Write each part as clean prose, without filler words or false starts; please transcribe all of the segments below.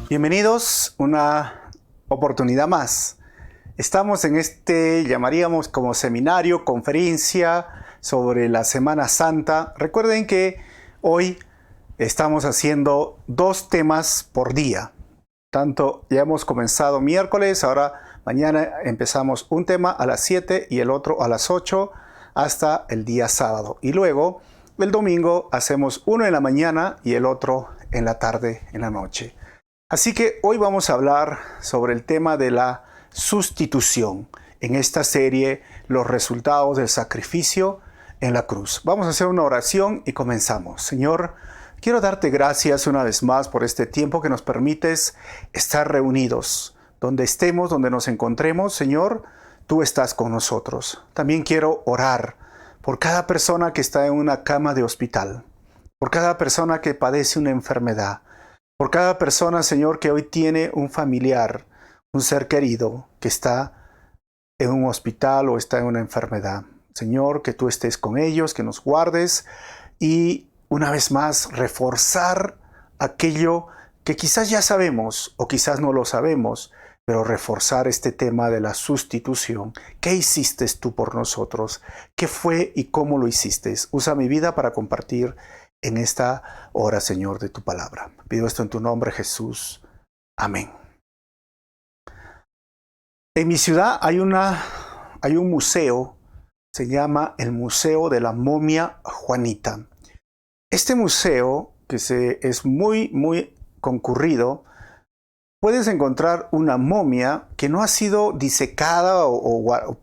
Bienvenidos, una oportunidad más. Estamos en este, llamaríamos como seminario, conferencia sobre la Semana Santa. Recuerden que hoy estamos haciendo 2 temas por día. Tanto ya hemos comenzado miércoles, ahora mañana empezamos un tema a las 7 y el otro a las 8 hasta el día sábado. Y luego el domingo hacemos uno en la mañana y el otro en la tarde, en la noche. Así que hoy vamos a hablar sobre el tema de la sustitución. En esta serie, los resultados del sacrificio en la cruz. Vamos a hacer una oración y comenzamos. Señor, quiero darte gracias una vez más por este tiempo que nos permites estar reunidos. Donde estemos, donde nos encontremos, Señor, tú estás con nosotros. También quiero orar por cada persona que está en una cama de hospital, por cada persona que padece una enfermedad, por cada persona, Señor, que hoy tiene un familiar, un ser querido que está en un hospital o está en una enfermedad. Señor, que tú estés con ellos, que nos guardes y una vez más reforzar aquello que quizás ya sabemos o quizás no lo sabemos, pero reforzar este tema de la sustitución. ¿Qué hiciste tú por nosotros? ¿Qué fue y cómo lo hiciste? Usa mi vida para compartir en esta hora, Señor, de tu palabra. Pido esto en tu nombre, Jesús. Amén. En mi ciudad hay un museo, se llama el Museo de la Momia Juanita. Este museo, que es muy concurrido, puedes encontrar una momia que no ha sido disecada o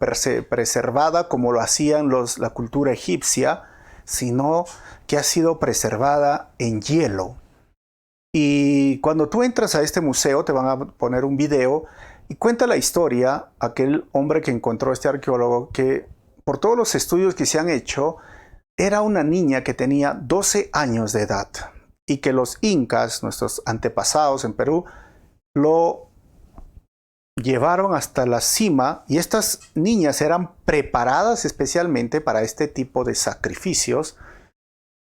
preservada como lo hacían la cultura egipcia, sino que ha sido preservada en hielo. Y cuando tú entras a este museo te van a poner un video y cuenta la historia, aquel hombre que encontró este arqueólogo, que por todos los estudios que se han hecho, era una niña que tenía 12 años de edad y que los incas, nuestros antepasados en Perú, lo llevaron hasta la cima y estas niñas eran preparadas especialmente para este tipo de sacrificios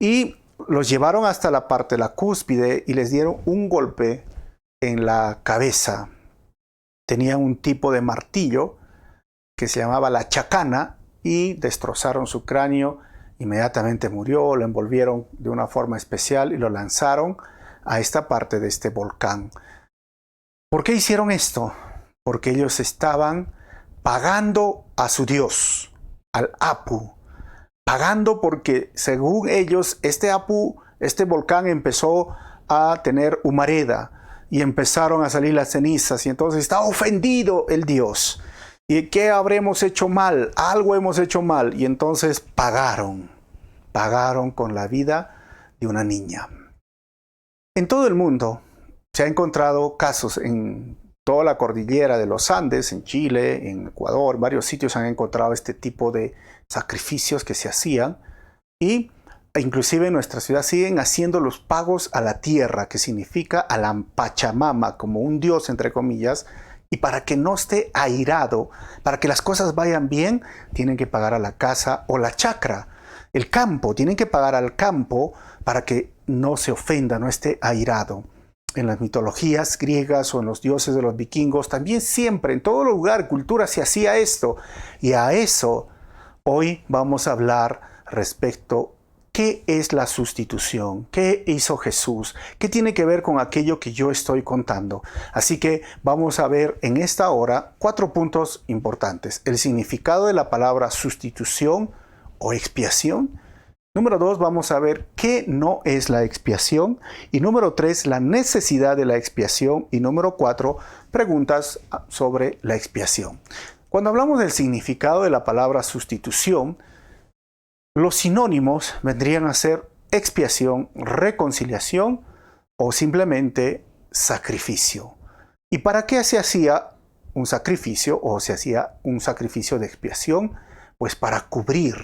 y los llevaron hasta la parte de la cúspide y les dieron un golpe en la cabeza. Tenían un tipo de martillo que se llamaba la chacana y destrozaron su cráneo. Inmediatamente murió, lo envolvieron de una forma especial y lo lanzaron a esta parte de este volcán. ¿Por qué hicieron esto? Porque ellos estaban pagando a su Dios, al Apu. Pagando porque, según ellos, este volcán empezó a tener humareda y empezaron a salir las cenizas y entonces está ofendido el Dios. ¿Y qué habremos hecho mal? Algo hemos hecho mal. Y entonces pagaron con la vida de una niña. En todo el mundo se han encontrado casos en toda la cordillera de los Andes, en Chile, en Ecuador, en varios sitios han encontrado este tipo de sacrificios que se hacían y inclusive en nuestra ciudad siguen haciendo los pagos a la tierra, que significa a la Pachamama, como un dios entre comillas, y para que no esté airado, para que las cosas vayan bien, tienen que pagar a la casa o la chacra, el campo, tienen que pagar al campo para que no se ofenda, no esté airado. En las mitologías griegas o en los dioses de los vikingos, también siempre, en todo lugar, cultura se hacía esto. Y a eso hoy vamos a hablar respecto a qué es la sustitución, qué hizo Jesús, qué tiene que ver con aquello que yo estoy contando. Así que vamos a ver en esta hora 4 puntos importantes. El significado de la palabra sustitución o expiación. Número 2, vamos a ver qué no es la expiación. Y número 3, la necesidad de la expiación. Y número 4, preguntas sobre la expiación. Cuando hablamos del significado de la palabra sustitución, los sinónimos vendrían a ser expiación, reconciliación o simplemente sacrificio. ¿Y para qué se hacía un sacrificio o se hacía un sacrificio de expiación? Pues para cubrir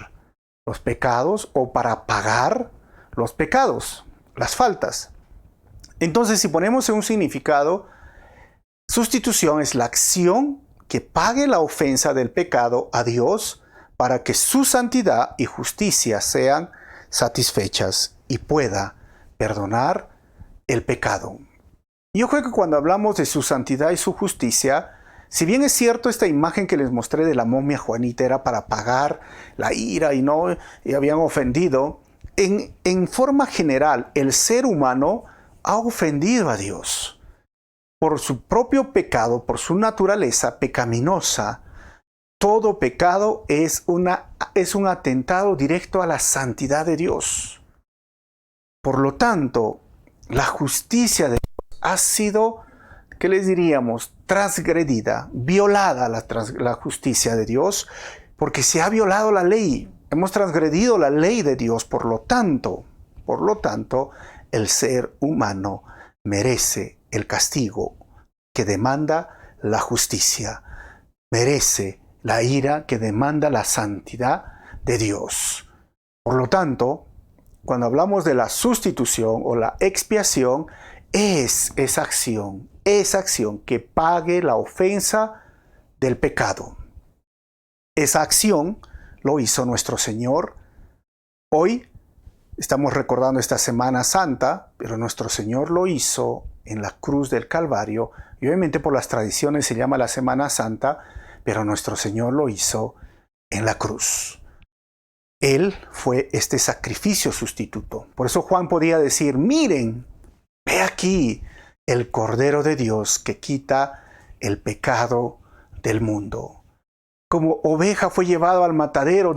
los pecados o para pagar los pecados, las faltas. Entonces, si ponemos en un significado, sustitución es la acción que pague la ofensa del pecado a Dios para que su santidad y justicia sean satisfechas y pueda perdonar el pecado. Y yo creo que cuando hablamos de su santidad y su justicia, si bien es cierto esta imagen que les mostré de la momia Juanita era para apagar la ira y habían ofendido, en forma general el ser humano ha ofendido a Dios. Por su propio pecado, por su naturaleza pecaminosa, todo pecado es un atentado directo a la santidad de Dios. Por lo tanto, la justicia de Dios ha sido, ¿qué les diríamos?, transgredida, violada la justicia de Dios, porque se ha violado la ley. Hemos transgredido la ley de Dios, por lo tanto, el ser humano merece el castigo que demanda la justicia, merece la ira que demanda la santidad de Dios. Por lo tanto, cuando hablamos de la sustitución o la expiación, es esa acción que pague la ofensa del pecado. Esa acción lo hizo nuestro Señor. Hoy estamos recordando esta Semana Santa, pero nuestro Señor lo hizo en la cruz del Calvario, y obviamente por las tradiciones se llama la Semana Santa, pero nuestro Señor lo hizo en la cruz. Él fue este sacrificio sustituto. Por eso Juan podía decir, miren, ve aquí el Cordero de Dios que quita el pecado del mundo. Como oveja fue llevado al matadero,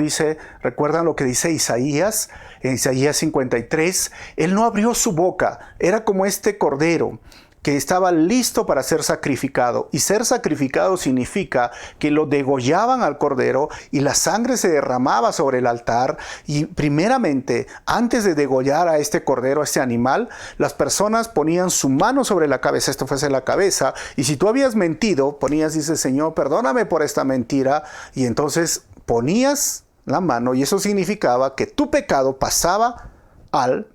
recuerdan lo que dice Isaías, en Isaías 53, él no abrió su boca, era como este cordero que estaba listo para ser sacrificado. Y ser sacrificado significa que lo degollaban al cordero y la sangre se derramaba sobre el altar. Y primeramente, antes de degollar a este cordero, a este animal, las personas ponían su mano sobre la cabeza, esto fuese la cabeza, y si tú habías mentido, Señor, perdóname por esta mentira, y entonces ponías la mano, y eso significaba que tu pecado pasaba al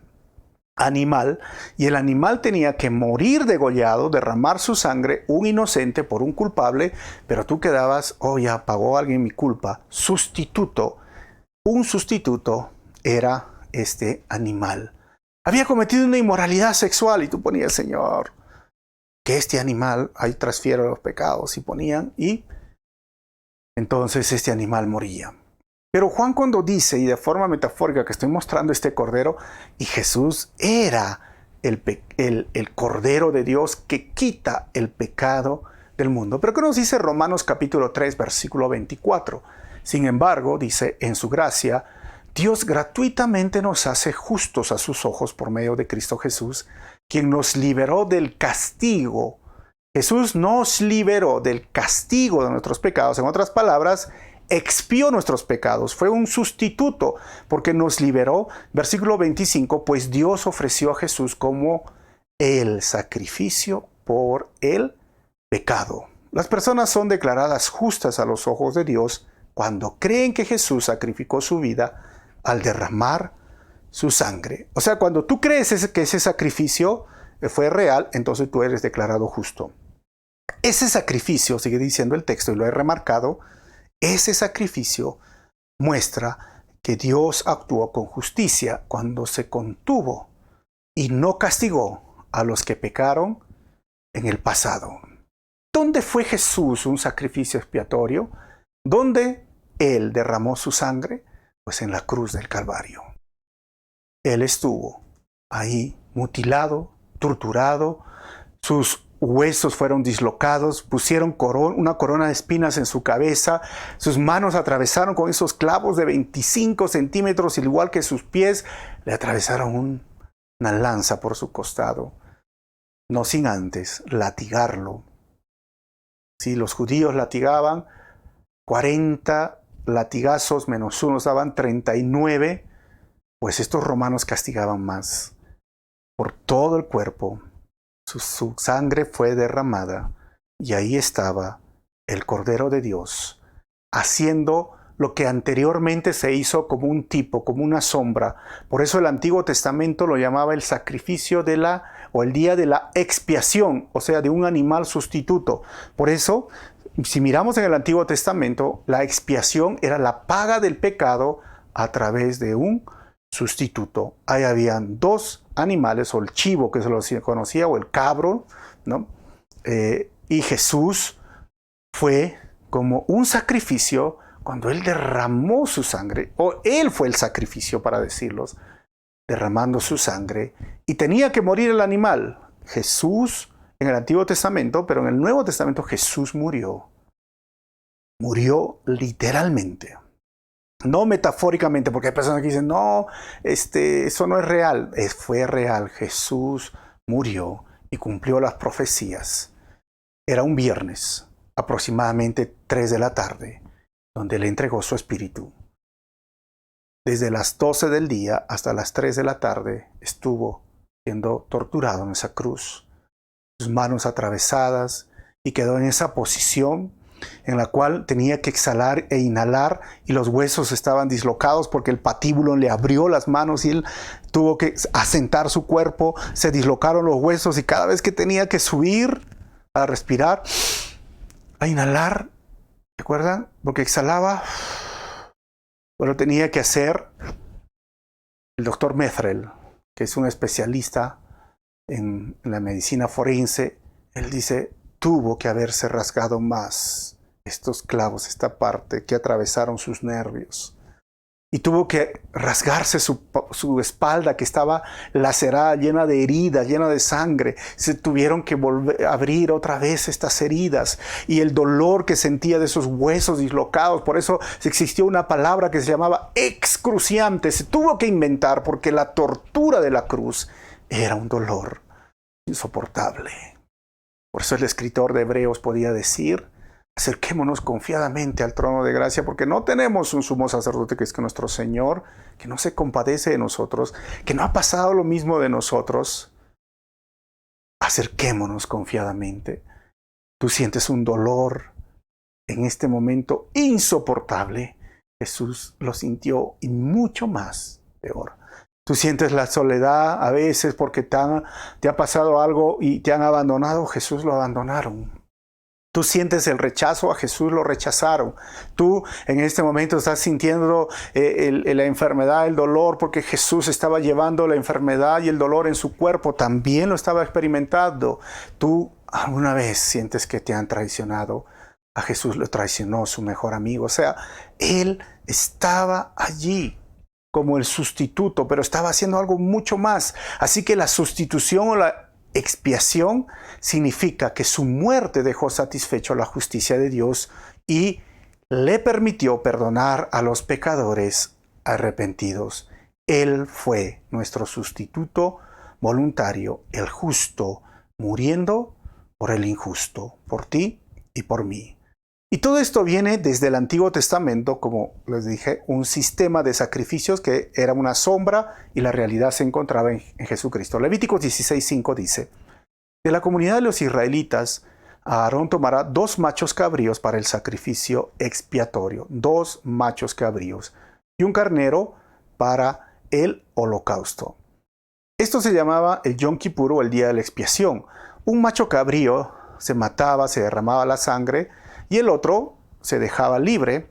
animal, y el animal tenía que morir degollado, derramar su sangre, un inocente por un culpable, pero tú quedabas, ya pagó alguien mi culpa. Un sustituto era este animal. Había cometido una inmoralidad sexual y tú ponías, Señor, que este animal, ahí transfiero los pecados, y ponían, y entonces este animal moría. Pero Juan cuando dice, y de forma metafórica que estoy mostrando este cordero, y Jesús era el Cordero de Dios que quita el pecado del mundo. Pero ¿qué nos dice Romanos capítulo 3, versículo 24? Sin embargo, dice, en su gracia, Dios gratuitamente nos hace justos a sus ojos por medio de Cristo Jesús, quien nos liberó del castigo. Jesús nos liberó del castigo de nuestros pecados. En otras palabras, expió nuestros pecados, fue un sustituto porque nos liberó. Versículo 25, pues Dios ofreció a Jesús como el sacrificio por el pecado. Las personas son declaradas justas a los ojos de Dios cuando creen que Jesús sacrificó su vida al derramar su sangre. O sea, cuando tú crees que ese sacrificio fue real, entonces tú eres declarado justo. Ese sacrificio, sigue diciendo el texto y lo he remarcado, ese sacrificio muestra que Dios actuó con justicia cuando se contuvo y no castigó a los que pecaron en el pasado. ¿Dónde fue Jesús un sacrificio expiatorio? ¿Dónde Él derramó su sangre? Pues en la cruz del Calvario. Él estuvo ahí mutilado, torturado, sus huesos fueron dislocados, pusieron una corona de espinas en su cabeza, sus manos atravesaron con esos clavos de 25 centímetros, al igual que sus pies, le atravesaron una lanza por su costado, no sin antes latigarlo. Si los judíos latigaban, 40 latigazos menos uno daban 39, pues estos romanos castigaban más. Por todo el cuerpo, su sangre fue derramada y ahí estaba el Cordero de Dios, haciendo lo que anteriormente se hizo como un tipo, como una sombra. Por eso el Antiguo Testamento lo llamaba el sacrificio o el día de la expiación, o sea, de un animal sustituto. Por eso, si miramos en el Antiguo Testamento, la expiación era la paga del pecado a través de un sustituto. Ahí habían dos animales, o el chivo que se lo conocía, o el cabro, ¿no? Y Jesús fue como un sacrificio cuando Él derramó su sangre, o Él fue el sacrificio, para decirlos, derramando su sangre, y tenía que morir el animal. Jesús en el Antiguo Testamento, pero en el Nuevo Testamento Jesús murió. Murió literalmente. No metafóricamente, porque hay personas que dicen, no, eso no es real. Fue real. Jesús murió y cumplió las profecías. Era un viernes, aproximadamente 3 de la tarde, donde le entregó su espíritu. Desde las 12 del día hasta las 3 de la tarde estuvo siendo torturado en esa cruz. Sus manos atravesadas, y quedó en esa posición en la cual tenía que exhalar e inhalar, y los huesos estaban dislocados porque el patíbulo le abrió las manos y él tuvo que asentar su cuerpo, se dislocaron los huesos, y cada vez que tenía que subir a respirar, a inhalar, ¿recuerdan? Porque exhalaba, bueno, tenía que hacer el doctor Methrel, que es un especialista en la medicina forense. Él dice, tuvo que haberse rasgado más estos clavos, esta parte que atravesaron sus nervios. Y tuvo que rasgarse su espalda, que estaba lacerada, llena de heridas, llena de sangre. Se tuvieron que volver a abrir otra vez estas heridas. Y el dolor que sentía de esos huesos dislocados. Por eso existió una palabra que se llamaba excruciante. Se tuvo que inventar porque la tortura de la cruz era un dolor insoportable. Por eso el escritor de Hebreos podía decir, acerquémonos confiadamente al trono de gracia, porque no tenemos un sumo sacerdote que es que nuestro Señor, que no se compadece de nosotros, que no ha pasado lo mismo de nosotros. Acerquémonos confiadamente. Tú sientes un dolor en este momento insoportable. Jesús lo sintió, y mucho más peor. Tú sientes la soledad a veces porque te ha pasado algo y te han abandonado. Jesús lo abandonaron. Tú sientes el rechazo, a Jesús lo rechazaron. Tú en este momento estás sintiendo la enfermedad, el dolor, porque Jesús estaba llevando la enfermedad y el dolor en su cuerpo. También lo estaba experimentando. Tú alguna vez sientes que te han traicionado. A Jesús lo traicionó su mejor amigo. O sea, Él estaba allí como el sustituto, pero estaba haciendo algo mucho más. Así que la sustitución o la expiación significa que su muerte dejó satisfecho la justicia de Dios y le permitió perdonar a los pecadores arrepentidos. Él fue nuestro sustituto voluntario, el justo, muriendo por el injusto, por ti y por mí. Y todo esto viene desde el Antiguo Testamento, como les dije, un sistema de sacrificios que era una sombra y la realidad se encontraba en Jesucristo. Levíticos 16:5 dice, de la comunidad de los israelitas, Aarón tomará 2 machos cabríos para el sacrificio expiatorio, 2 machos cabríos, y un carnero para el holocausto. Esto se llamaba el Yom Kippur, o el día de la expiación. Un macho cabrío se mataba, se derramaba la sangre, y el otro se dejaba libre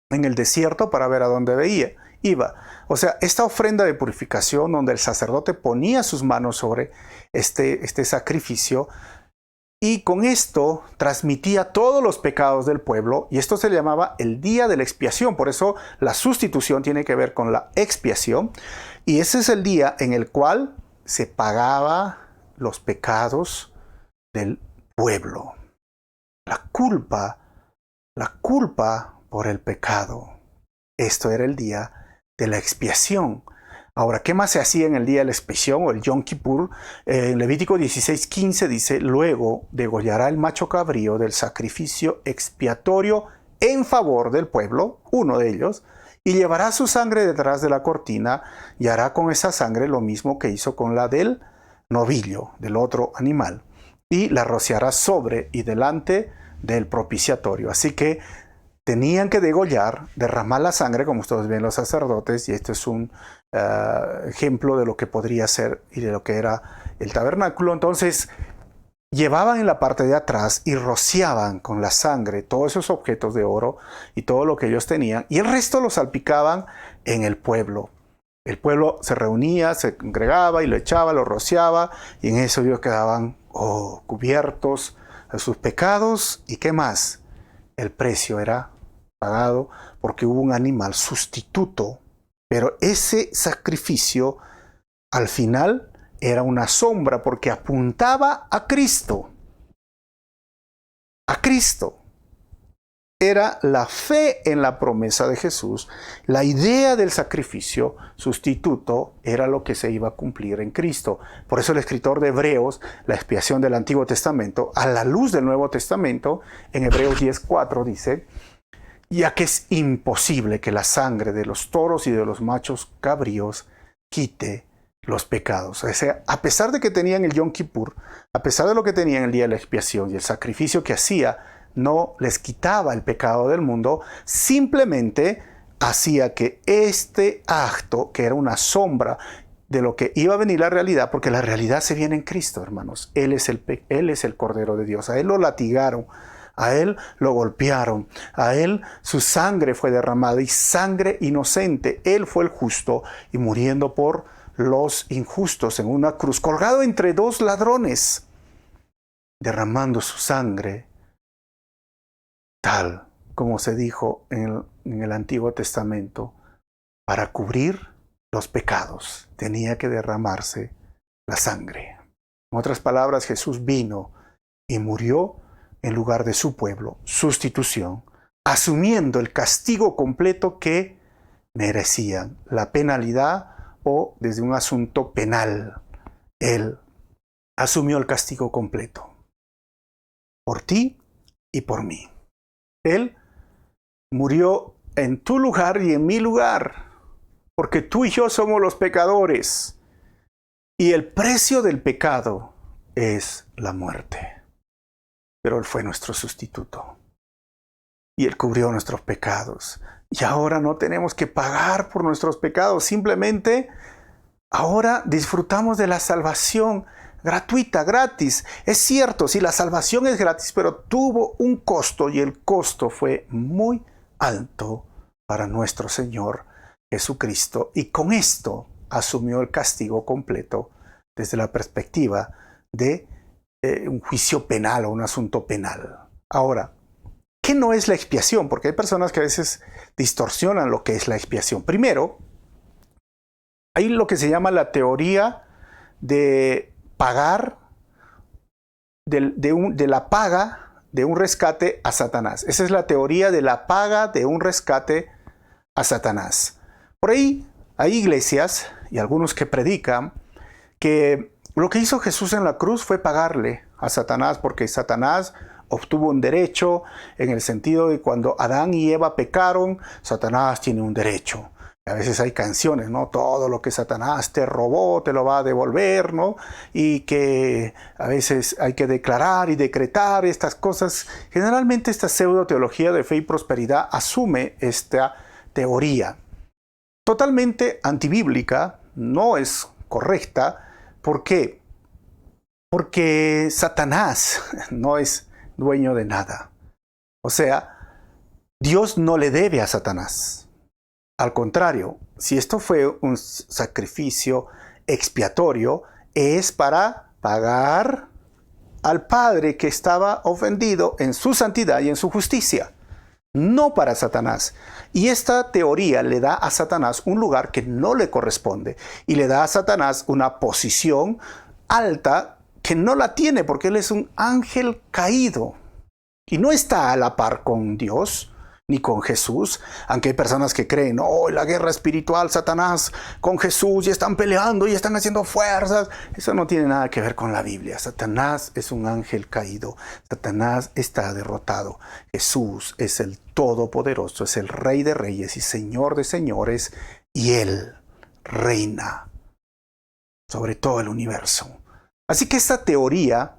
en el desierto para ver a dónde iba. O sea, esta ofrenda de purificación donde el sacerdote ponía sus manos sobre este sacrificio, y con esto transmitía todos los pecados del pueblo, y esto se llamaba el día de la expiación. Por eso la sustitución tiene que ver con la expiación, y ese es el día en el cual se pagaba los pecados del pueblo. La culpa por el pecado. Esto era el día de la expiación. Ahora, ¿qué más se hacía en el día de la expiación o el Yom Kippur? En Levítico 16:15 dice, luego degollará el macho cabrío del sacrificio expiatorio en favor del pueblo, uno de ellos, y llevará su sangre detrás de la cortina y hará con esa sangre lo mismo que hizo con la del novillo, del otro animal, y la rociará sobre y delante del propiciatorio. Así que tenían que degollar, derramar la sangre, como ustedes ven los sacerdotes, y esto es un ejemplo de lo que podría ser y de lo que era el tabernáculo. Entonces llevaban en la parte de atrás y rociaban con la sangre todos esos objetos de oro y todo lo que ellos tenían, y el resto lo salpicaban en el pueblo. El pueblo se reunía, se congregaba y lo echaba, lo rociaba, y en eso ellos quedaban cubiertos de sus pecados. ¿Y qué más? El precio era pagado porque hubo un animal sustituto. Pero ese sacrificio al final era una sombra porque apuntaba a Cristo. A Cristo. Era la fe en la promesa de Jesús. La idea del sacrificio sustituto era lo que se iba a cumplir en Cristo. Por eso el escritor de Hebreos, la expiación del Antiguo Testamento, a la luz del Nuevo Testamento, en Hebreos 10:4 dice: ya que es imposible que la sangre de los toros y de los machos cabríos quite los pecados. O sea, a pesar de que tenían el Yom Kippur, a pesar de lo que tenían el día de la expiación y el sacrificio que hacía, no les quitaba el pecado del mundo, simplemente hacía que este acto, que era una sombra de lo que iba a venir la realidad, porque la realidad se viene en Cristo, hermanos. Él es el Cordero de Dios. A Él lo latigaron, a Él lo golpearon, a Él su sangre fue derramada, y sangre inocente. Él fue el justo, y muriendo por los injustos en una cruz, colgado entre dos ladrones, derramando su sangre, tal como se dijo en el Antiguo Testamento, para cubrir los pecados tenía que derramarse la sangre. En otras palabras, Jesús vino y murió en lugar de su pueblo, sustitución, asumiendo el castigo completo que merecían, la penalidad o desde un asunto penal. Él asumió el castigo completo por ti y por mí. Él murió en tu lugar y en mi lugar, porque tú y yo somos los pecadores. Y el precio del pecado es la muerte. Pero Él fue nuestro sustituto. Y Él cubrió nuestros pecados. Y ahora no tenemos que pagar por nuestros pecados. Simplemente ahora disfrutamos de la salvación gratuita, gratis. Es cierto, sí, la salvación es gratis, pero tuvo un costo, y el costo fue muy alto para nuestro Señor Jesucristo. Y con esto asumió el castigo completo desde la perspectiva de un juicio penal o un asunto penal. Ahora, ¿qué no es la expiación? Porque hay personas que a veces distorsionan lo que es la expiación. Primero, hay lo que se llama la teoría de pagar, de la paga de un rescate a Satanás. Esa es la teoría de la paga de un rescate a Satanás. Por ahí hay iglesias y algunos que predican que lo que hizo Jesús en la cruz fue pagarle a Satanás, porque Satanás obtuvo un derecho en el sentido de cuando Adán y Eva pecaron, Satanás tiene un derecho. A veces hay canciones, ¿no? Todo lo que Satanás te robó, te lo va a devolver, ¿no? Y que a veces hay que declarar y decretar estas cosas. Generalmente esta pseudo-teología de fe y prosperidad asume esta teoría. Totalmente antibíblica, no es correcta. ¿Por qué? Porque Satanás no es dueño de nada. O sea, Dios no le debe a Satanás. Al contrario, si esto fue un sacrificio expiatorio, es para pagar al Padre que estaba ofendido en su santidad y en su justicia, no para Satanás. Y esta teoría le da a Satanás un lugar que no le corresponde, y le da a Satanás una posición alta que no la tiene, porque él es un ángel caído y no está a la par con Dios ni con Jesús, aunque hay personas que creen, la guerra espiritual, Satanás con Jesús, y están peleando y están haciendo fuerzas. Eso no tiene nada que ver con la Biblia. Satanás es un ángel caído. Satanás está derrotado. Jesús es el Todopoderoso, es el Rey de Reyes y Señor de Señores, y Él reina sobre todo el universo. Así que esta teoría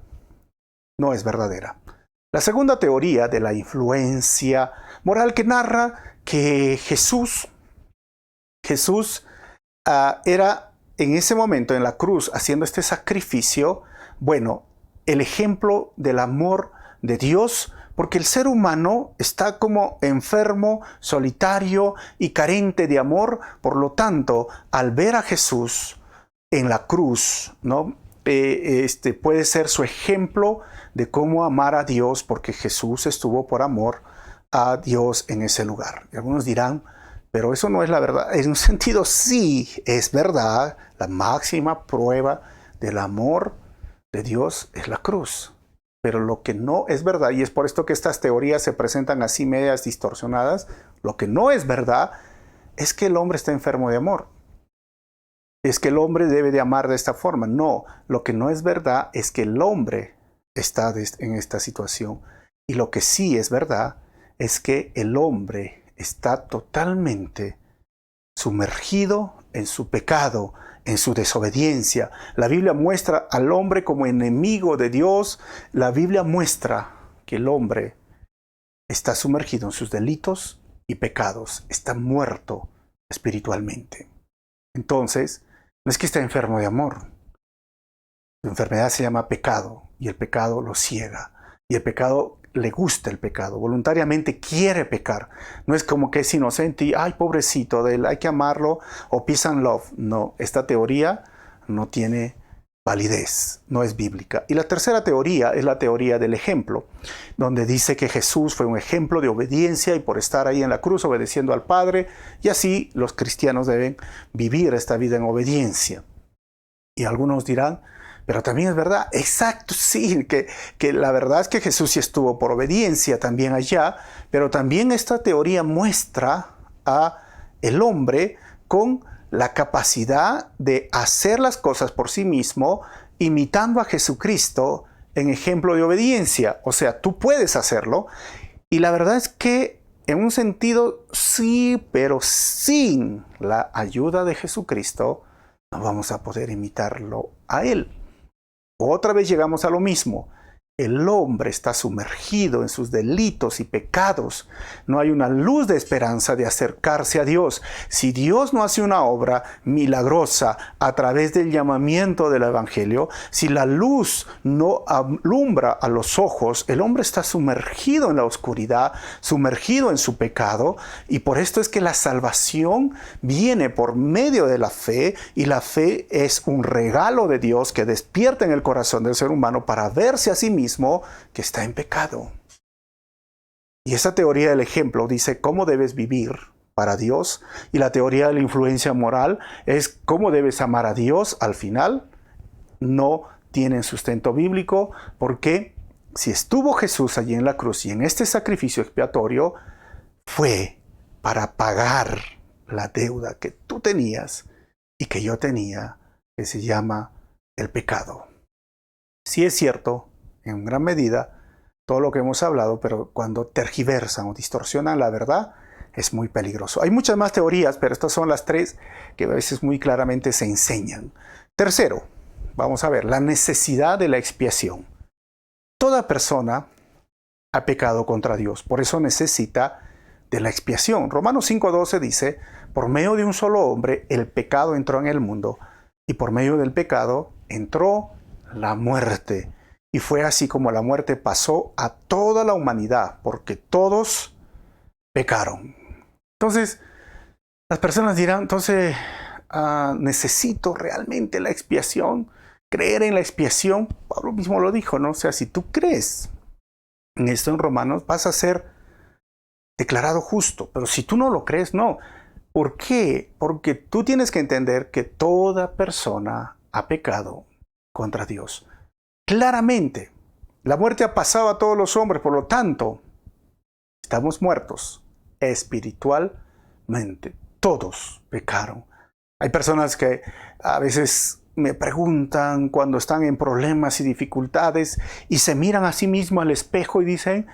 no es verdadera. La segunda teoría de la influencia moral, que narra que Jesús era en ese momento en la cruz haciendo este sacrificio, el ejemplo del amor de Dios Porque el ser humano está como enfermo, solitario y carente de amor. Por lo tanto, al ver a Jesús en la cruz, ¿no? Puede ser su ejemplo de cómo amar a Dios, porque Jesús estuvo por amor a Dios en ese lugar. Y algunos dirán, pero eso no es la verdad. En un sentido sí es verdad. La máxima prueba del amor de Dios es la cruz. Pero lo que no es verdad, y es por esto que estas teorías se presentan así medias distorsionadas, lo que no es verdad es que el hombre está enfermo de amor. Es que el hombre debe de amar de esta forma. No, lo que no es verdad es que el hombre está en esta situación. Y lo que sí es verdad es que el hombre está totalmente sumergido en su pecado, en su desobediencia. La Biblia muestra al hombre como enemigo de Dios. La Biblia muestra que el hombre está sumergido en sus delitos y pecados. Está muerto espiritualmente. Entonces, no es que esté enfermo de amor. Su enfermedad se llama pecado y el pecado lo ciega. Y el pecado le gusta el pecado, voluntariamente quiere pecar. No es como que es inocente y, ay, pobrecito de él, hay que amarlo o peace and love. No, esta teoría no tiene validez, no es bíblica. Y la tercera teoría es la teoría del ejemplo, donde dice que Jesús fue un ejemplo de obediencia y por estar ahí en la cruz obedeciendo al Padre, y así los cristianos deben vivir esta vida en obediencia. Y algunos dirán, pero también es verdad, exacto, sí, que la verdad es que Jesús sí estuvo por obediencia también allá, pero también esta teoría muestra a el hombre con la capacidad de hacer las cosas por sí mismo, imitando a Jesucristo en ejemplo de obediencia. O sea, tú puedes hacerlo, y la verdad es que en un sentido sí, pero sin la ayuda de Jesucristo, no vamos a poder imitarlo a Él. Otra vez llegamos a lo mismo. El hombre está sumergido en sus delitos y pecados. No hay una luz de esperanza de acercarse a Dios. Si Dios no hace una obra milagrosa a través del llamamiento del Evangelio, si la luz no alumbra a los ojos, el hombre está sumergido en la oscuridad, sumergido en su pecado, y por esto es que la salvación viene por medio de la fe, y la fe es un regalo de Dios que despierta en el corazón del ser humano para verse a sí mismo que está en pecado. Y esa teoría del ejemplo dice cómo debes vivir para Dios, y la teoría de la influencia moral es cómo debes amar a Dios. Al final no tienen sustento bíblico, porque si estuvo Jesús allí en la cruz y en este sacrificio expiatorio, fue para pagar la deuda que tú tenías y que yo tenía, que se llama el pecado. Sí es cierto, en gran medida, todo lo que hemos hablado, pero cuando tergiversan o distorsionan la verdad, es muy peligroso. Hay muchas más teorías, pero estas son las tres que a veces muy claramente se enseñan. Tercero, vamos a ver, la necesidad de la expiación. Toda persona ha pecado contra Dios, por eso necesita de la expiación. Romanos 5:12 dice, por medio de un solo hombre el pecado entró en el mundo, y por medio del pecado entró la muerte. Y fue así como la muerte pasó a toda la humanidad, porque todos pecaron. Entonces, las personas dirán, entonces, ¿necesito realmente la expiación? ¿Creer en la expiación? Pablo mismo lo dijo, ¿no? O sea, si tú crees en esto en Romanos, vas a ser declarado justo. Pero si tú no lo crees, no. ¿Por qué? Porque tú tienes que entender que toda persona ha pecado contra Dios. Claramente, la muerte ha pasado a todos los hombres, por lo tanto, estamos muertos espiritualmente. Todos pecaron. Hay personas que a veces me preguntan cuando están en problemas y dificultades y se miran a sí mismos al espejo y dicen,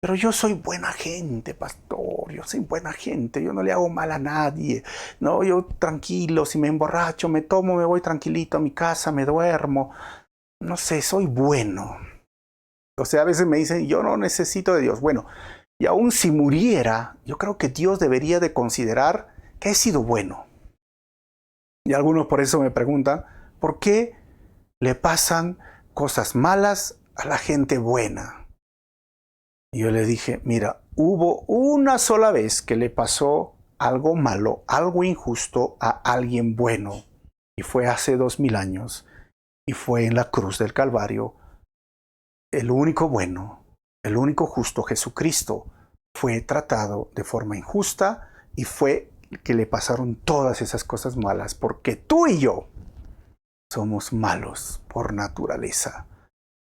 pero yo soy buena gente, pastor, yo soy buena gente, yo no le hago mal a nadie. No, yo tranquilo, si me emborracho, me tomo, me voy tranquilito a mi casa, me duermo. No sé, soy bueno. O sea, a veces me dicen, yo no necesito de Dios. Bueno, y aún si muriera, yo creo que Dios debería de considerar que he sido bueno. Y algunos por eso me preguntan, ¿por qué le pasan cosas malas a la gente buena? Y yo le dije, mira, hubo una sola vez que le pasó algo malo, algo injusto a alguien bueno. Y fue hace 2000 años. Y fue en la cruz del Calvario. El único bueno, el único justo, Jesucristo, fue tratado de forma injusta y fue que le pasaron todas esas cosas malas, porque tú y yo somos malos por naturaleza.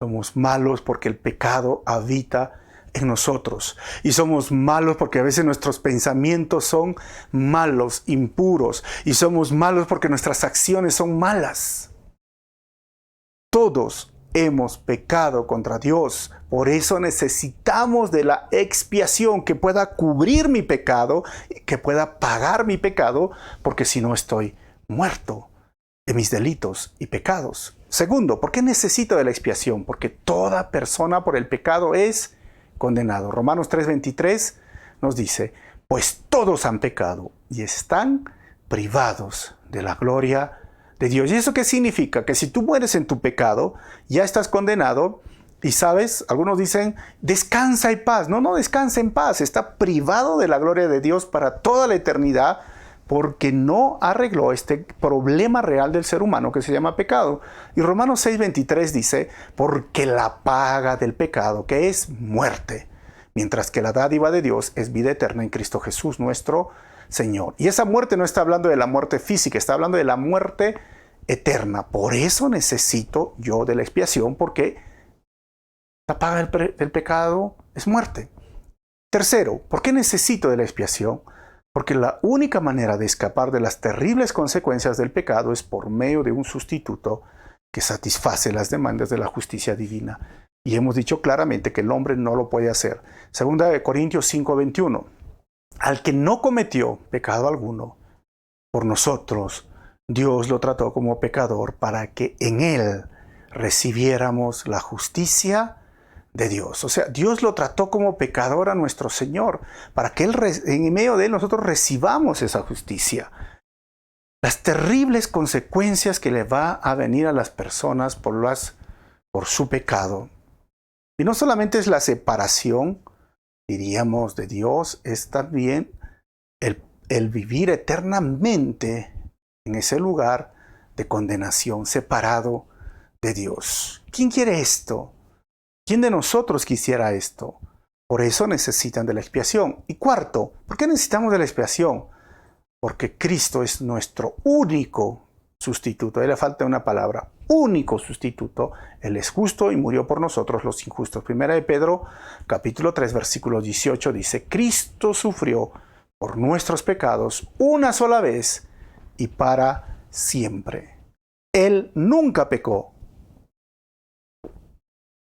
Somos malos porque el pecado habita en nosotros. Y somos malos porque a veces nuestros pensamientos son malos, impuros. Y somos malos porque nuestras acciones son malas. Todos hemos pecado contra Dios. Por eso necesitamos de la expiación que pueda cubrir mi pecado, que pueda pagar mi pecado, porque si no estoy muerto de mis delitos y pecados. Segundo, ¿por qué necesito de la expiación? Porque toda persona por el pecado es condenado. Romanos 3:23 nos dice, pues todos han pecado y están privados de la gloria de Dios. ¿Y eso qué significa? Que si tú mueres en tu pecado, ya estás condenado y sabes, algunos dicen, descansa en paz. No descansa en paz, está privado de la gloria de Dios para toda la eternidad porque no arregló este problema real del ser humano que se llama pecado. Y Romanos 6:23 dice, porque la paga del pecado, que es muerte, mientras que la dádiva de Dios es vida eterna en Cristo Jesús nuestro Señor. Y esa muerte no está hablando de la muerte física, está hablando de la muerte eterna. Por eso necesito yo de la expiación, porque la paga del pecado es muerte. Tercero, ¿por qué necesito de la expiación? Porque la única manera de escapar de las terribles consecuencias del pecado es por medio de un sustituto que satisface las demandas de la justicia divina. Y hemos dicho claramente que el hombre no lo puede hacer. Segunda de Corintios 5:21. Al que no cometió pecado alguno, por nosotros Dios lo trató como pecador para que en él recibiéramos la justicia de Dios. O sea, Dios lo trató como pecador a nuestro Señor, para que en medio de él nosotros recibamos esa justicia. Las terribles consecuencias que le va a venir a las personas por su pecado. Y no solamente es la separación, diríamos, de Dios, es también el vivir eternamente en ese lugar de condenación, separado de Dios. ¿Quién quiere esto? ¿Quién de nosotros quisiera esto? Por eso necesitan de la expiación. Y cuarto, ¿por qué necesitamos de la expiación? Porque Cristo es nuestro único sustituto. Ahí le falta una palabra, único sustituto. Él es justo y murió por nosotros los injustos. Primera de Pedro, capítulo 3, versículo 18 dice, Cristo sufrió por nuestros pecados una sola vez y para siempre. Él nunca pecó.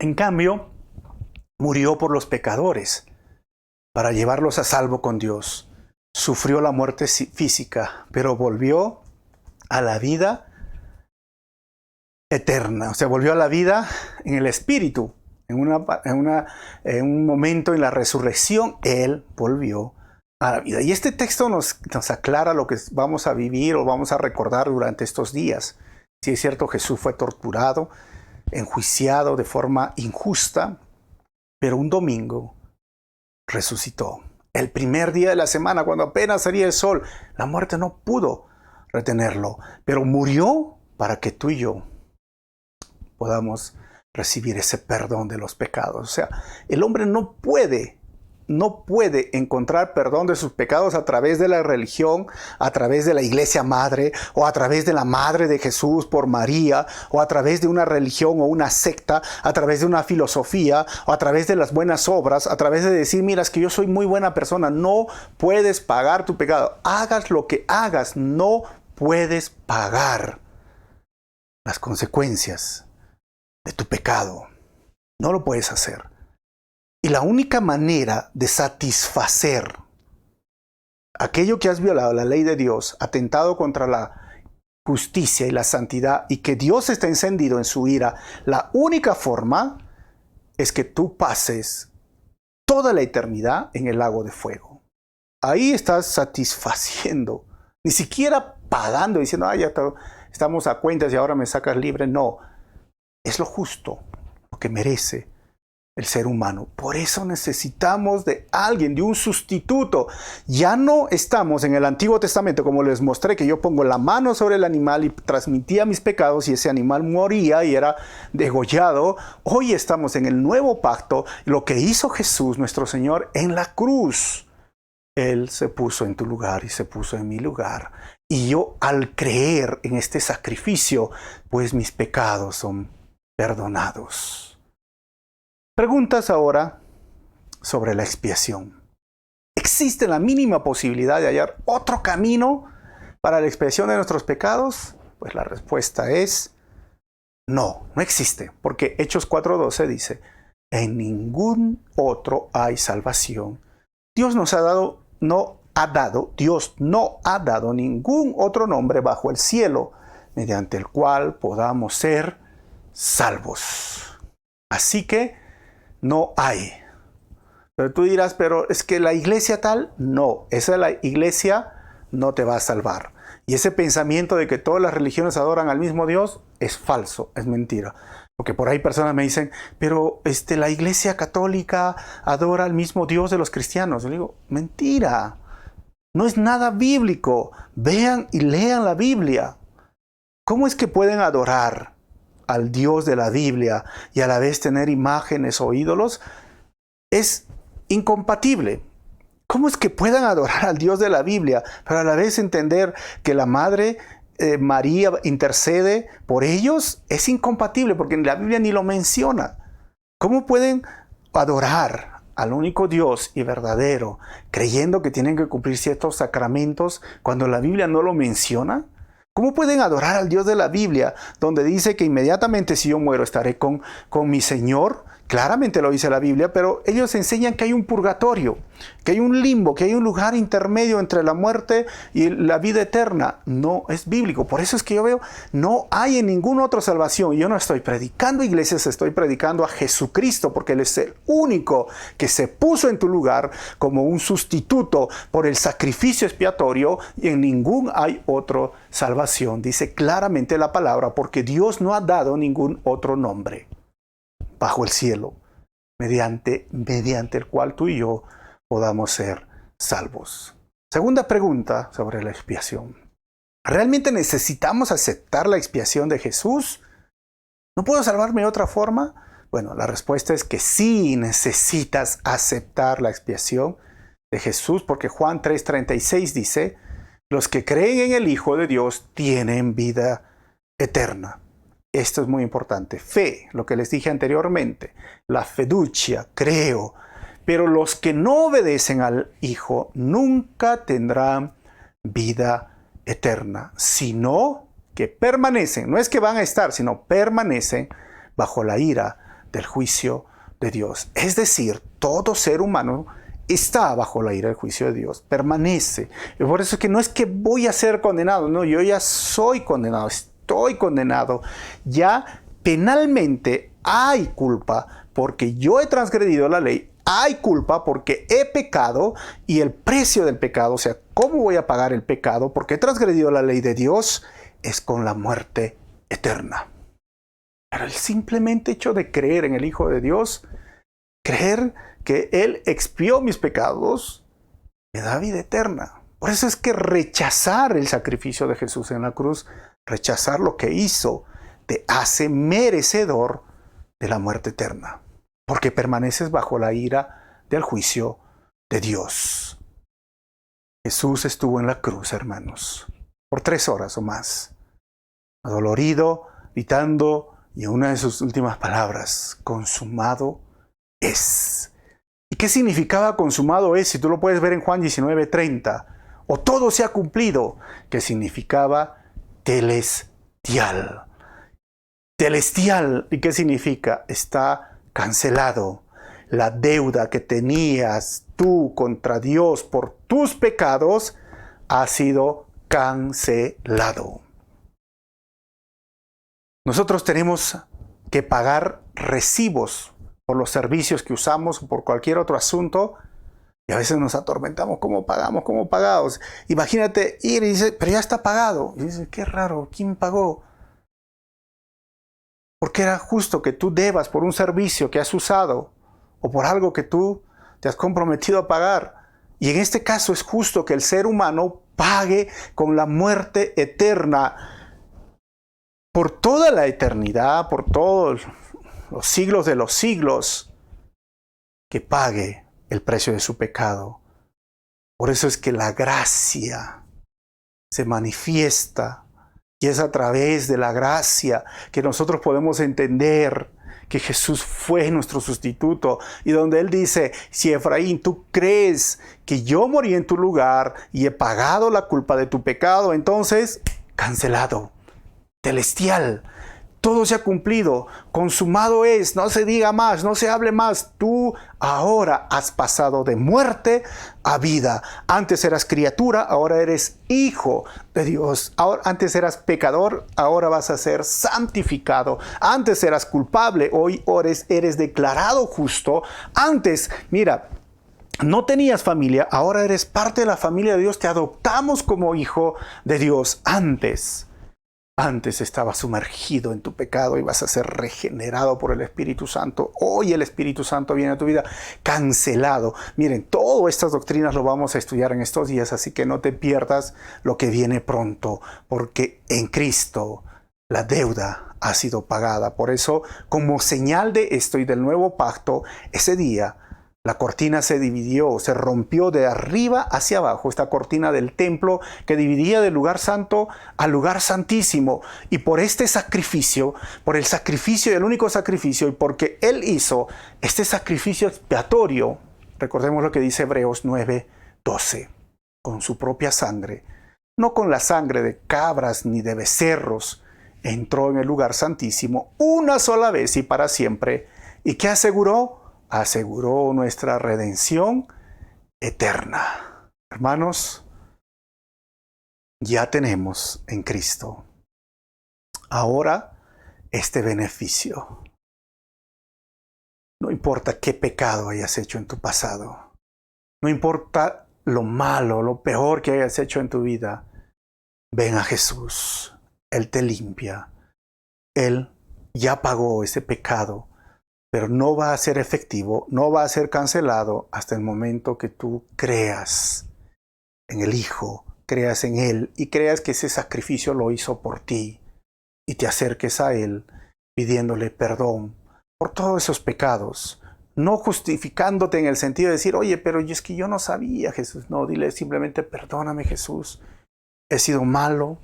En cambio, murió por los pecadores para llevarlos a salvo con Dios. Sufrió la muerte física, pero volvió a la vida eterna. O sea, volvió a la vida en el Espíritu. En un momento en la resurrección, Él volvió a la vida. Y este texto nos aclara lo que vamos a vivir o vamos a recordar durante estos días. Si es cierto, Jesús fue torturado, enjuiciado de forma injusta, pero un domingo resucitó. El primer día de la semana, cuando apenas salía el sol, la muerte no pudo retenerlo, pero murió para que tú y yo podamos recibir ese perdón de los pecados. O sea, el hombre no puede encontrar perdón de sus pecados a través de la religión, a través de la iglesia madre, o a través de la madre de Jesús por María, o a través de una religión o una secta, a través de una filosofía, o a través de las buenas obras, a través de decir, mira, es que yo soy muy buena persona. No puedes pagar tu pecado. Hagas lo que hagas, no puedes pagar las consecuencias de tu pecado. No lo puedes hacer. Y la única manera de satisfacer aquello que has violado, la ley de Dios, atentado contra la justicia y la santidad, y que Dios está encendido en su ira, la única forma es que tú pases toda la eternidad en el lago de fuego. Ahí estás satisfaciendo, ni siquiera pagando, diciendo, ya estamos a cuentas y ahora me sacas libre. No, es lo justo, lo que merece el ser humano. Por eso necesitamos de alguien, de un sustituto. Ya no estamos en el Antiguo Testamento, como les mostré, que yo pongo la mano sobre el animal y transmitía mis pecados y ese animal moría y era degollado. Hoy estamos en el nuevo pacto, lo que hizo Jesús, nuestro Señor, en la cruz. Él se puso en tu lugar y se puso en mi lugar. Y yo, al creer en este sacrificio, pues mis pecados son perdonados. Preguntas ahora sobre la expiación. ¿Existe la mínima posibilidad de hallar otro camino para la expiación de nuestros pecados? Pues la respuesta es no, no existe. Porque Hechos 4:12 dice, en ningún otro hay salvación. Dios no ha dado ningún otro nombre bajo el cielo mediante el cual podamos ser salvos. Así que no hay. Pero tú dirás, pero es que la iglesia tal, no, esa la iglesia no te va a salvar. Y ese pensamiento de que todas las religiones adoran al mismo Dios es falso, es mentira. Porque por ahí personas me dicen, pero la iglesia católica adora al mismo Dios de los cristianos. Yo digo, mentira, no es nada bíblico. Vean y lean la Biblia. ¿Cómo es que pueden adorar al Dios de la Biblia y a la vez tener imágenes o ídolos? Es incompatible. ¿Cómo es que puedan adorar al Dios de la Biblia, pero a la vez entender que la Madre María intercede por ellos? Es incompatible porque en la Biblia ni lo menciona. ¿Cómo pueden adorar al único Dios y verdadero, creyendo que tienen que cumplir ciertos sacramentos cuando la Biblia no lo menciona? ¿Cómo pueden adorar al Dios de la Biblia, donde dice que inmediatamente si yo muero estaré con mi Señor? Claramente lo dice la Biblia, pero ellos enseñan que hay un purgatorio, que hay un limbo, que hay un lugar intermedio entre la muerte y la vida eterna. No es bíblico. Por eso es que yo veo, no hay en ninguna otra salvación. Yo no estoy predicando iglesias, estoy predicando a Jesucristo, porque Él es el único que se puso en tu lugar como un sustituto por el sacrificio expiatorio, y en ningún hay otra salvación. Dice claramente la palabra, porque Dios no ha dado ningún otro nombre bajo el cielo, mediante el cual tú y yo podamos ser salvos. Segunda pregunta sobre la expiación. ¿Realmente necesitamos aceptar la expiación de Jesús? ¿No puedo salvarme de otra forma? Bueno, la respuesta es que sí necesitas aceptar la expiación de Jesús, porque Juan 3:36 dice, los que creen en el Hijo de Dios tienen vida eterna. Esto es muy importante. Fe, lo que les dije anteriormente. La fiducia, creo. Pero los que no obedecen al Hijo nunca tendrán vida eterna, sino que permanecen. No es que van a estar, sino permanecen bajo la ira del juicio de Dios. Es decir, todo ser humano está bajo la ira del juicio de Dios, permanece. Y por eso es que no es que voy a ser condenado, no, yo ya soy condenado, estoy condenado. Ya penalmente hay culpa porque yo he transgredido la ley, hay culpa porque he pecado y el precio del pecado, o sea, ¿cómo voy a pagar el pecado? Porque he transgredido la ley de Dios, es con la muerte eterna. Pero el simplemente hecho de creer en el Hijo de Dios, creer que Él expió mis pecados, me da vida eterna. Por eso es que rechazar el sacrificio de Jesús en la cruz, rechazar lo que hizo, te hace merecedor de la muerte eterna. Porque permaneces bajo la ira del juicio de Dios. Jesús estuvo en la cruz, hermanos, por 3 horas o más, adolorido, gritando, y una de sus últimas palabras, consumado es. ¿Y qué significaba consumado es? Si tú lo puedes ver en Juan 19:30. O todo se ha cumplido, que significaba telestial. Telestial, ¿y qué significa? Está cancelado. La deuda que tenías tú contra Dios por tus pecados ha sido cancelado. Nosotros tenemos que pagar recibos por los servicios que usamos o por cualquier otro asunto, y a veces nos atormentamos, ¿cómo pagamos? ¿Cómo pagamos? Imagínate ir y dice, pero ya está pagado. Y dice, qué raro, ¿quién pagó? Porque era justo que tú debas por un servicio que has usado. o por algo que tú te has comprometido a pagar. Y en este caso es justo que el ser humano pague con la muerte eterna por toda la eternidad, por todos los siglos de los siglos, que pague el precio de su pecado. Por eso es que la gracia se manifiesta y es a través de la gracia que nosotros podemos entender que Jesús fue nuestro sustituto, y donde Él dice: si Efraín, tú crees que yo morí en tu lugar y he pagado la culpa de tu pecado, entonces, cancelado, celestial, todo se ha cumplido, consumado es, no se diga más, no se hable más. Tú ahora has pasado de muerte a vida. Antes eras criatura, ahora eres hijo de Dios. Antes eras pecador, ahora vas a ser santificado. Antes eras culpable, hoy eres declarado justo. Antes, mira, no tenías familia, ahora eres parte de la familia de Dios. Te adoptamos como hijo de Dios. Antes estabas sumergido en tu pecado y vas a ser regenerado por el Espíritu Santo. Hoy el Espíritu Santo viene a tu vida, cancelado. Miren, todas estas doctrinas lo vamos a estudiar en estos días, así que no te pierdas lo que viene pronto, porque en Cristo la deuda ha sido pagada. Por eso, como señal de esto y del nuevo pacto, ese día la cortina se dividió, se rompió de arriba hacia abajo, esta cortina del templo que dividía del lugar santo al lugar santísimo. Y por este sacrificio, por el sacrificio, el único sacrificio, y porque Él hizo este sacrificio expiatorio, recordemos lo que dice Hebreos 9:12, con su propia sangre, no con la sangre de cabras ni de becerros, entró en el lugar santísimo una sola vez y para siempre. ¿Y qué aseguró? Aseguró nuestra redención eterna. Hermanos, ya tenemos en Cristo ahora este beneficio. No importa qué pecado hayas hecho en tu pasado, no importa lo malo, lo peor que hayas hecho en tu vida, ven a Jesús. Él te limpia. Él ya pagó ese pecado, pero no va a ser efectivo, no va a ser cancelado hasta el momento que tú creas en el Hijo, creas en Él y creas que ese sacrificio lo hizo por ti, y te acerques a Él pidiéndole perdón por todos esos pecados, no justificándote en el sentido de decir: oye, pero es que yo no sabía, Jesús. No, dile simplemente: perdóname, Jesús, he sido malo,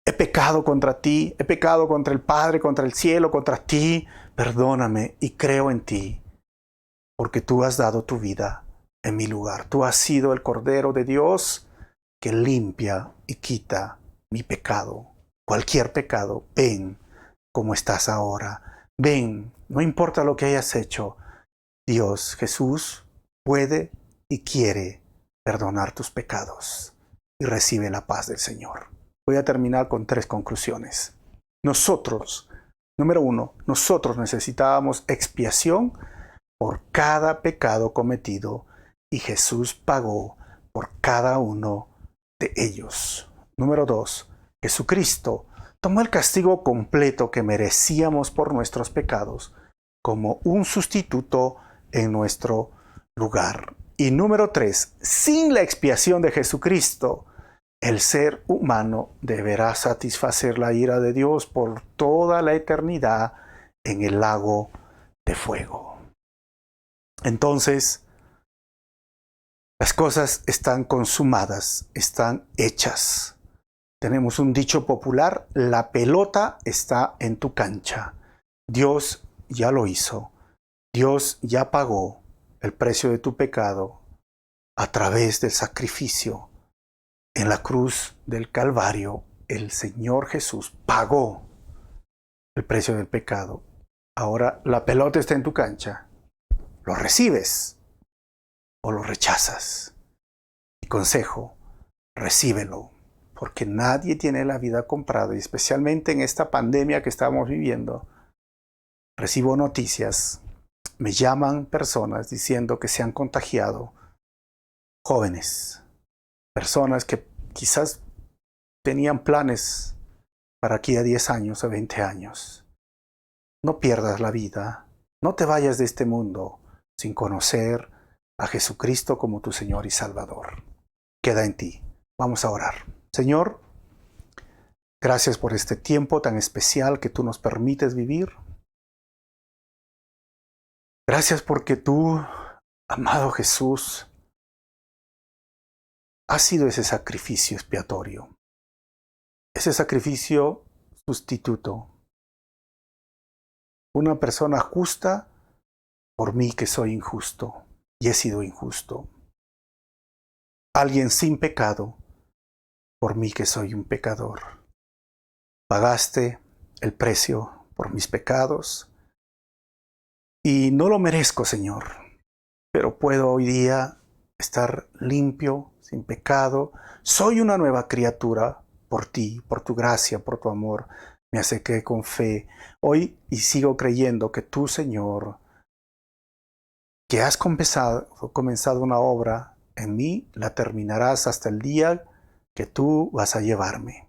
he pecado contra ti, he pecado contra el Padre, contra el cielo, contra ti. Perdóname y creo en ti, porque tú has dado tu vida en mi lugar. Tú has sido el Cordero de Dios que limpia y quita mi pecado. Cualquier pecado, ven como estás ahora. Ven, no importa lo que hayas hecho. Dios, Jesús, puede y quiere perdonar tus pecados, y recibe la paz del Señor. Voy a terminar con 3 conclusiones. Número 1, nosotros necesitábamos expiación por cada pecado cometido, y Jesús pagó por cada uno de ellos. Número 2, Jesucristo tomó el castigo completo que merecíamos por nuestros pecados como un sustituto en nuestro lugar. Y número 3, sin la expiación de Jesucristo, el ser humano deberá satisfacer la ira de Dios por toda la eternidad en el lago de fuego. Entonces, las cosas están consumadas, están hechas. Tenemos un dicho popular: la pelota está en tu cancha. Dios ya lo hizo. Dios ya pagó el precio de tu pecado a través del sacrificio. En la cruz del Calvario, el Señor Jesús pagó el precio del pecado. Ahora la pelota está en tu cancha. ¿Lo recibes o lo rechazas? Mi consejo: recíbelo, porque nadie tiene la vida comprada, y especialmente en esta pandemia que estamos viviendo. Recibo noticias, me llaman personas diciendo que se han contagiado, jóvenes, personas que quizás tenían planes para aquí a 10 años o 20 años. No pierdas la vida, no te vayas de este mundo sin conocer a Jesucristo como tu Señor y Salvador. Queda en ti. Vamos a orar. Señor, gracias por este tiempo tan especial que tú nos permites vivir. Gracias porque tú, amado Jesús, has sido ese sacrificio expiatorio, ese sacrificio sustituto. Una persona justa por mí que soy injusto y he sido injusto. Alguien sin pecado por mí que soy un pecador. Pagaste el precio por mis pecados y no lo merezco, Señor, pero puedo hoy día estar limpio, sin pecado. Soy una nueva criatura por ti, por tu gracia, por tu amor. Me acerqué con fe hoy y sigo creyendo que tú, Señor, que has comenzado una obra en mí, la terminarás hasta el día que tú vas a llevarme.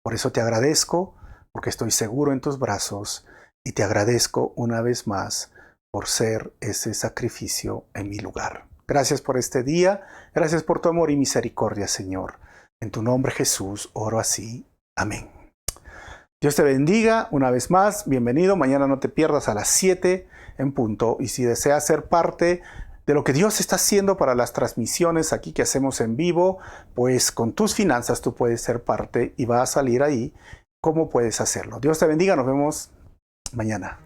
Por eso te agradezco, porque estoy seguro en tus brazos, y te agradezco una vez más por ser ese sacrificio en mi lugar. Gracias por este día, gracias por tu amor y misericordia, Señor. En tu nombre, Jesús, oro así. Amén. Dios te bendiga una vez más. Bienvenido. Mañana no te pierdas a las 7 en punto. Y si deseas ser parte de lo que Dios está haciendo para las transmisiones aquí que hacemos en vivo, pues con tus finanzas tú puedes ser parte y va a salir ahí cómo puedes hacerlo. Dios te bendiga. Nos vemos mañana.